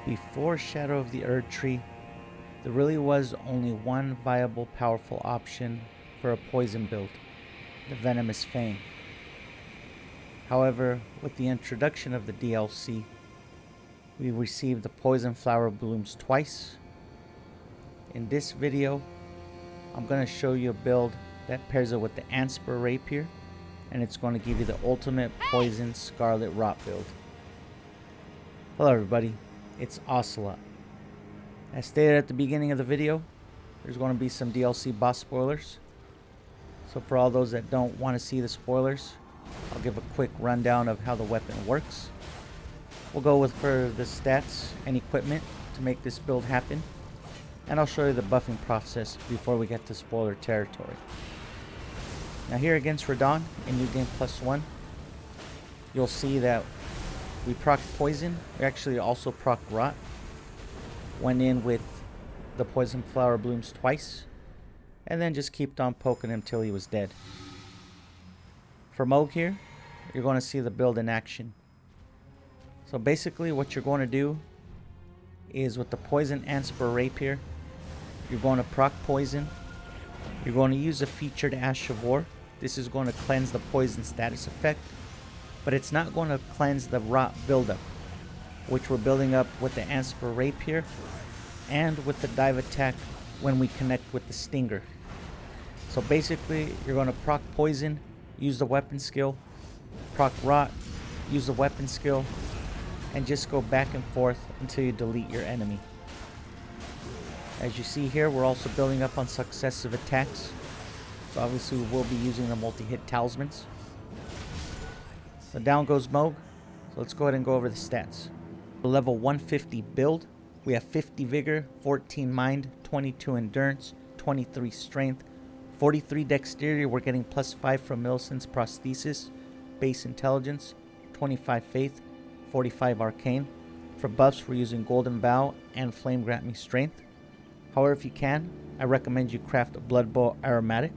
Before Shadow of the Erd Tree, there really was only one viable powerful option for a poison build, the Venomous Fang. However, with the introduction of the DLC, we received the Poison Flower Blooms twice. In this video, I'm going to show you a build that pairs it with the Antspur Rapier, and it's going to give you the ultimate Poison Scarlet Rot build. Hello everybody, it's Ocelot. As stated at the beginning of the video, there's going to be some DLC boss spoilers. So for all those that don't want to see the spoilers, I'll give a quick rundown of how the weapon works. We'll go with for the stats and equipment to make this build happen. And I'll show you the buffing process before we get to spoiler territory. Now here against Radahn in New Game +1, you'll see that we proc Poison. We actually also proc Rot. Went in with the Poison Flower Blooms twice, and then just kept on poking him till he was dead. For Mohg here, you're going to see the build in action. So basically what you're going to do is with the Poison Antspur Rapier, you're going to proc Poison. You're going to use a featured Ash of War. This is going to cleanse the Poison status effect, but it's not going to cleanse the Rot buildup, which we're building up with the Antspur Rapier and with the dive attack when we connect with the Stinger. So basically, you're going to proc Poison, use the weapon skill, proc Rot, use the weapon skill, and just go back and forth until you delete your enemy. As you see here, we're also building up on successive attacks. So obviously we will be using the multi-hit talismans. So down goes Mohg. So let's go ahead and go over the stats. For level 150 build, we have 50 Vigor, 14 Mind, 22 Endurance, 23 Strength, 43 Dexterity. We're getting +5 from Millicent's Prosthesis, Base Intelligence, 25 Faith, 45 Arcane. For buffs, we're using Golden Vow and Flame Grant Me Strength. However, if you can, I recommend you craft a Blood Bow Aromatic,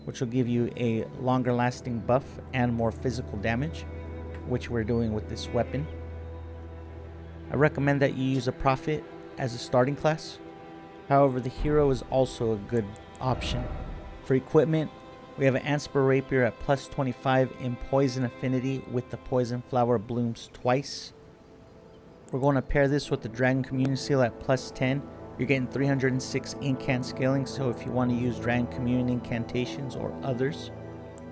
which will give you a longer lasting buff and more physical damage, which we're doing with this weapon. I recommend that you use a Prophet as a starting class. However, the Hero is also a good option. For equipment, we have an Antspur Rapier at +25 in Poison Affinity with the Poison Flower Blooms twice. We're going to pair this with the Dragon Communion Seal at +10. You're getting 306 incant scaling, so if you want to use Dragon Communion incantations or others,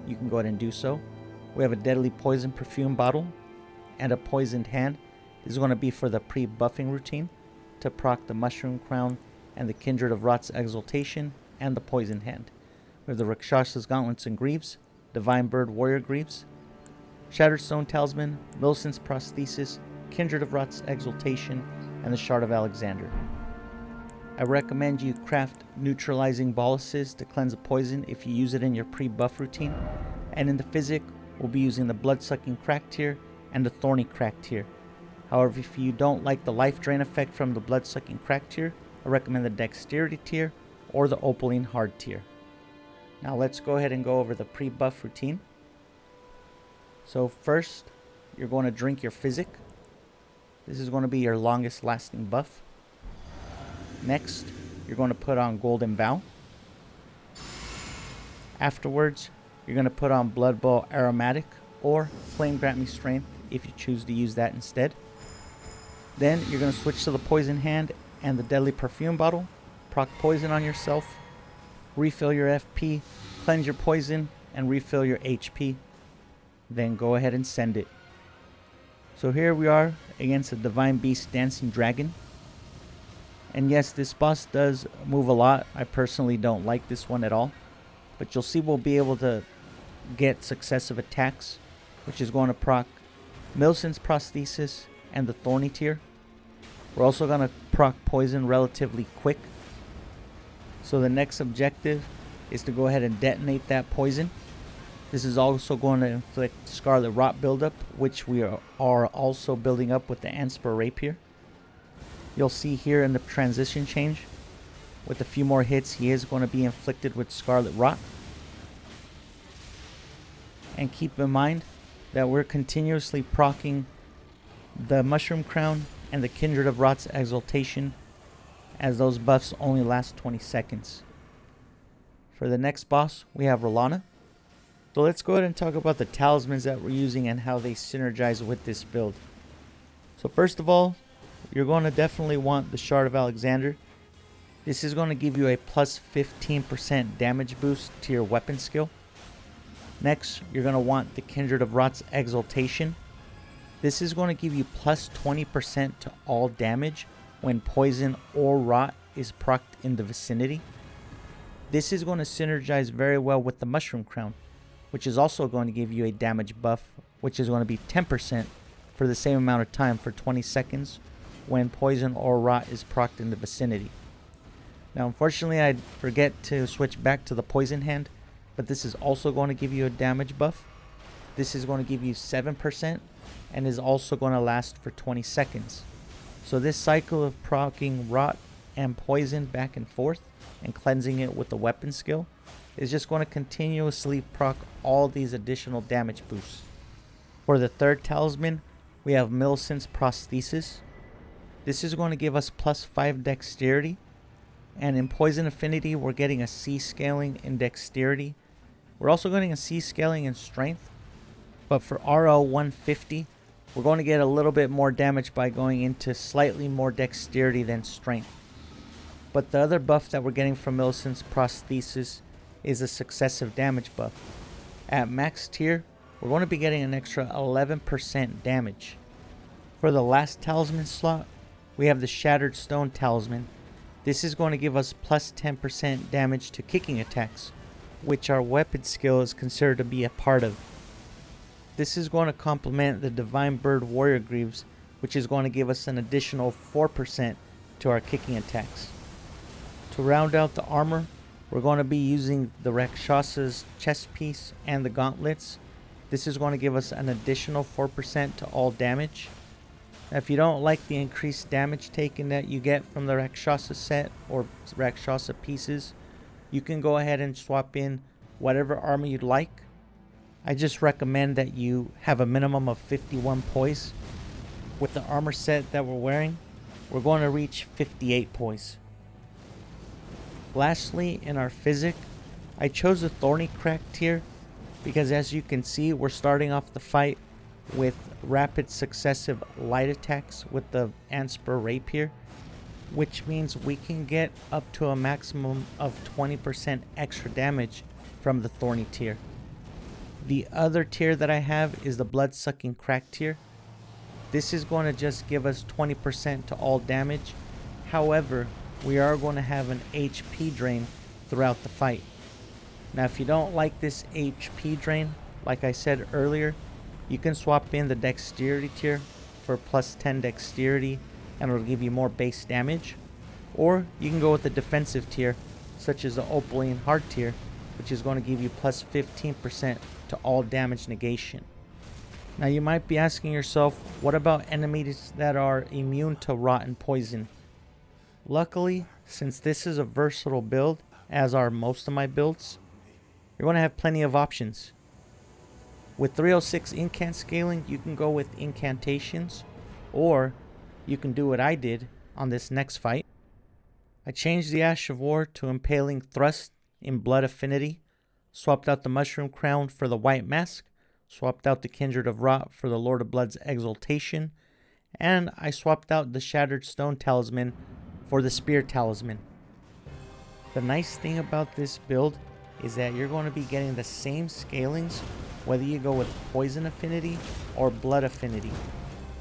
you can go ahead and do so. We have a Deadly Poison Perfume Bottle and a Poisoned Hand. This is going to be for the pre-buffing routine to proc the Mushroom Crown and the Kindred of Rot's Exaltation and the Poisoned Hand. We have the Rakshas's Gauntlets and Greaves, Divine Bird Warrior Greaves, Shattered Stone Talisman, Millicent's Prosthesis, Kindred of Rot's Exaltation, and the Shard of Alexander. I recommend you craft Neutralizing Boluses to cleanse a poison if you use it in your pre-buff routine. And in the Physic, we'll be using the Blood-Sucking Crack tier and the Thorny Crack tier. However, if you don't like the Life Drain effect from the Blood-Sucking Crack tier, I recommend the Dexterity tier or the Opaline Hard tier. Now let's go ahead and go over the pre-buff routine. So first, you're going to drink your Physic. This is going to be your longest lasting buff. Next, you're going to put on Golden Vow. Afterwards, you're going to put on Blood Bow Aromatic or Flame Grant Me Strength if you choose to use that instead. Then you're going to switch to the Poison Hand and the Deadly Perfume Bottle. Proc Poison on yourself. Refill your FP, cleanse your poison, and refill your HP. Then go ahead and send it. So here we are against a Divine Beast Dancing Dragon. And yes, this boss does move a lot. I personally don't like this one at all. But you'll see we'll be able to get successive attacks, which is going to proc Millicent's Prosthesis and the Thorny tier. We're also going to proc Poison relatively quick. So the next objective is to go ahead and detonate that poison. This is also going to inflict Scarlet Rot buildup, which we are also building up with the Antspur Rapier. You'll see here in the transition change, with a few more hits, he is going to be inflicted with Scarlet Rot. And keep in mind that we're continuously proccing the Mushroom Crown and the Kindred of Rot's Exaltation, as those buffs only last 20 seconds. For the next boss, we have Radahn. So let's go ahead and talk about the talismans that we're using and how they synergize with this build. So first of all, you're going to definitely want the Shard of Alexander. This is going to give you a plus 15% damage boost to your weapon skill. Next, you're going to want the Kindred of Rot's Exaltation. This is going to give you plus 20% to all damage when poison or rot is procced in the vicinity. This is going to synergize very well with the Mushroom Crown, which is also going to give you a damage buff, which is going to be 10% for the same amount of time for 20 seconds when poison or rot is procced in the vicinity. Now unfortunately I forget to switch back to the poison hand, but this is also going to give you a damage buff. This is going to give you 7% and is also going to last for 20 seconds. So this cycle of proccing rot and poison back and forth and cleansing it with the weapon skill is just going to continuously proc all these additional damage boosts. For the third talisman, we have Millicent's Prosthesis. This is going to give us plus 5 dexterity, and in Poison Affinity we're getting a C scaling in dexterity. We're also getting a C scaling in strength, but for RL 150 we're going to get a little bit more damage by going into slightly more dexterity than strength. But the other buff that we're getting from Millicent's Prosthesis is a successive damage buff. At max tier, we're going to be getting an extra 11% damage. For the last talisman slot, we have the Shattered Stone Talisman. This is going to give us plus 10% damage to kicking attacks, which our weapon skill is considered to be a part of. This is going to complement the Divine Bird Warrior Greaves, which is going to give us an additional 4% to our kicking attacks. To round out the armor, we're going to be using the Rakshasa's chest piece and the gauntlets. This is going to give us an additional 4% to all damage. Now, if you don't like the increased damage taken that you get from the Rakshasa set or Rakshasa pieces, you can go ahead and swap in whatever armor you'd like. I just recommend that you have a minimum of 51 poise. With the armor set that we're wearing, we're going to reach 58 poise. Lastly, in our physic, I chose the Thorny Crack tier because, as you can see, we're starting off the fight with rapid successive light attacks with the Antspur Rapier, which means we can get up to a maximum of 20% extra damage from the Thorny tier. The other tier that I have is the Blood-Sucking Crack tier. This is going to just give us 20% to all damage. However, we are going to have an HP drain throughout the fight. Now, if you don't like this HP drain, like I said earlier, you can swap in the Dexterity tier for plus 10 Dexterity and it'll give you more base damage. Or you can go with the defensive tier, such as the Opaline Heart tier, which is going to give you plus 15% to all damage negation. Now you might be asking yourself, what about enemies that are immune to rot and poison? Luckily, since this is a versatile build, as are most of my builds, you're going to have plenty of options. With 306 incant scaling, you can go with incantations, or you can do what I did on this next fight. I changed the Ash of War to Impaling Thrust in Blood Affinity, swapped out the Mushroom Crown for the White Mask, swapped out the Kindred of Rot for the Lord of Blood's Exaltation, and I swapped out the Shattered Stone Talisman for the Spear Talisman. The nice thing about this build is that you're going to be getting the same scalings whether you go with Poison Affinity or Blood Affinity,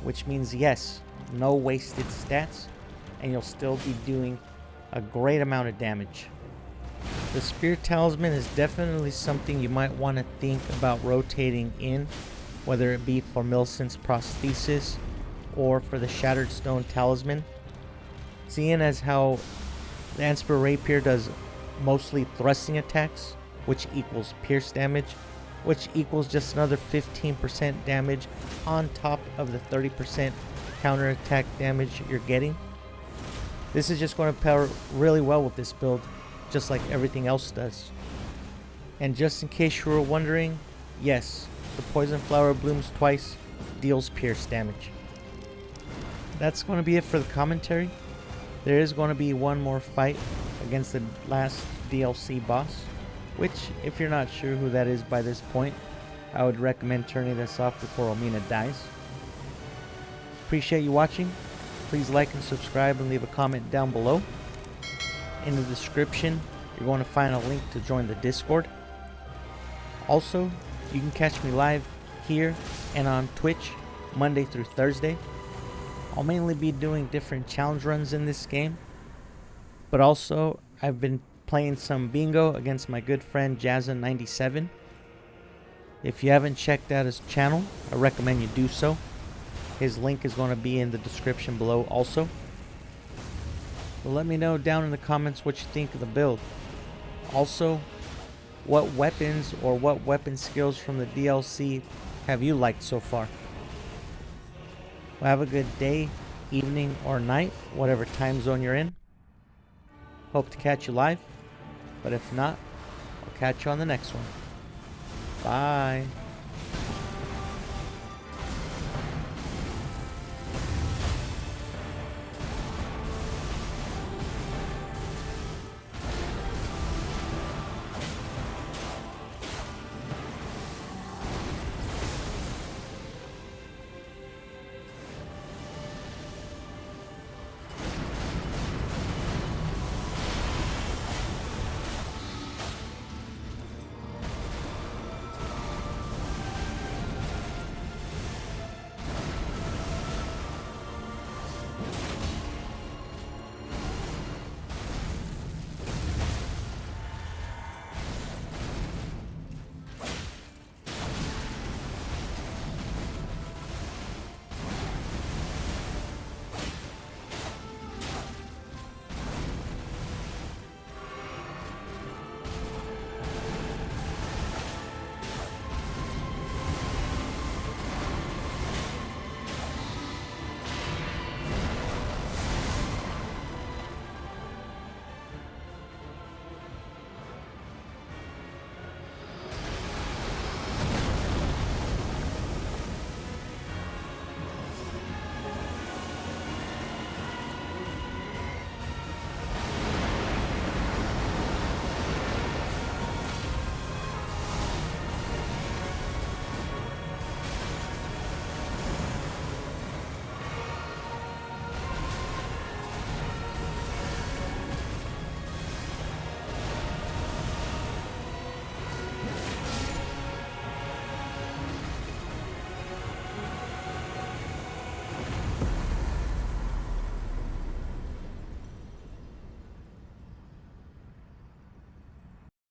which means yes, no wasted stats, and you'll still be doing a great amount of damage. The Spear Talisman is definitely something you might want to think about rotating in, whether it be for Millicent's Prosthesis or for the Shattered Stone Talisman. Seeing as how the Antspur Rapier does mostly thrusting attacks, which equals pierce damage, which equals just another 15% damage on top of the 30% counterattack damage you're getting. This is just going to pair really well with this build, just like everything else does. And just in case you were wondering, yes, the Poison Flower Blooms Twice deals pierce damage. that's going to be it for the commentary. There is going to be one more fight against the last DLC boss, which, if you're not sure who that is by this point, I would recommend turning this off before Omina dies. Appreciate you watching. Please like and subscribe and leave a comment down below. In the description, you're going to find a link to join the Discord. Also, you can catch me live here and on Twitch Monday through Thursday. I'll mainly be doing different challenge runs in this game, but also I've been playing some bingo against my good friend Jazza97. If you haven't checked out his channel, I recommend you do so. His link is going to be in the description below also. So let me know down in the comments what you think of the build. Also, what weapons or what weapon skills from the DLC have you liked so far? Well, have a good day, evening, or night, whatever time zone you're in. Hope to catch you live, but if not, I'll catch you on the next one. Bye.